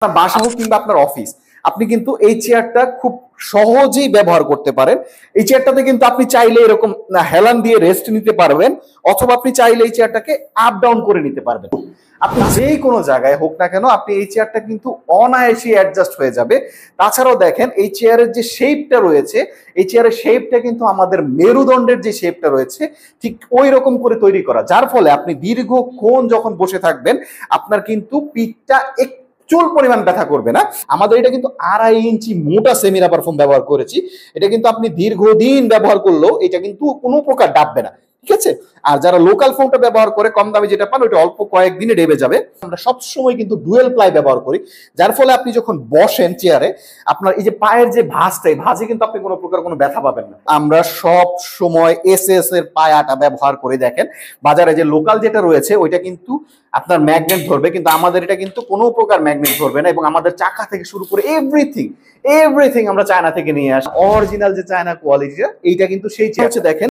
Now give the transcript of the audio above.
আপনার বাসা হোক কিংবা আপনার অফিস, আপনি কিন্তু এই চেয়ারটা খুব সহজেই ব্যবহার করতে পারেন। এই চেয়ারটাতে কিন্তু আপনি চাইলে এরকম হেলান দিয়ে রেস্ট নিতে পারবেন, অথবা আপনি চাইলে এই চেয়ারটাকে আপ ডাউন করে নিতে পারবেন। আপনি যে কোনো জায়গায় হোক না কেন, আপনি এই চেয়ারটা কিন্তু অনায়াসে অ্যাডজাস্ট হয়ে যাবে। তাছাড়াও দেখেন এই চেয়ারের যে শেপটা রয়েছে, এই চেয়ারের শেপটা কিন্তু আমাদের মেরুদণ্ডের যে শেপটা রয়েছে ঠিক ওই রকম করে তৈরি করা, যার ফলে আপনি দীর্ঘক্ষণ যখন বসে থাকবেন আপনার কিন্তু পিঠটা চুল পরিমাণ ব্যথা করবে না। আমাদের এটা কিন্তু 2.5 ইঞ্চি মোটা সেমি রাবার ফোম ব্যবহার করেছি। এটা কিন্তু আপনি দীর্ঘদিন ব্যবহার করলেও এটা কিন্তু কোনো প্রকার ডাববে না, ঠিক আছে। আর যারা লোকাল ফোমটা ব্যবহার করে কম দামে যেটা পান, ওইটা অল্প কয়েকদিনে ডেবে যাবে। আমরা সবসময় কিন্তু ডুয়েল প্লাই ব্যবহার করি, যার ফলে আপনি যখন বসেন চেয়ারে, আপনার এই যে পায়ের যে ভাঁজটা, এই ভাঁজে কিন্তু আপনি কোনো প্রকার কোনো ব্যথা পাবেন না। আমরা সব সময় এসএস এর পায়াটা ব্যবহার করে দেখেন, বাজারে যে লোকাল যেটা রয়েছে ওইটা কিন্তু আপনার ম্যাগনেট ধরবে, কিন্তু আমাদের এটা কিন্তু কোনো প্রকার ম্যাগনেট ধরবে না। এবং আমাদের চাকা থেকে শুরু করে এভরিথিং এভরিথিং আমরা চায়না থেকে নিয়ে আসি। অরিজিনাল যে চায়না কোয়ালিটিটা, এইটা কিন্তু সেই চেয়ার হচ্ছে। দেখেন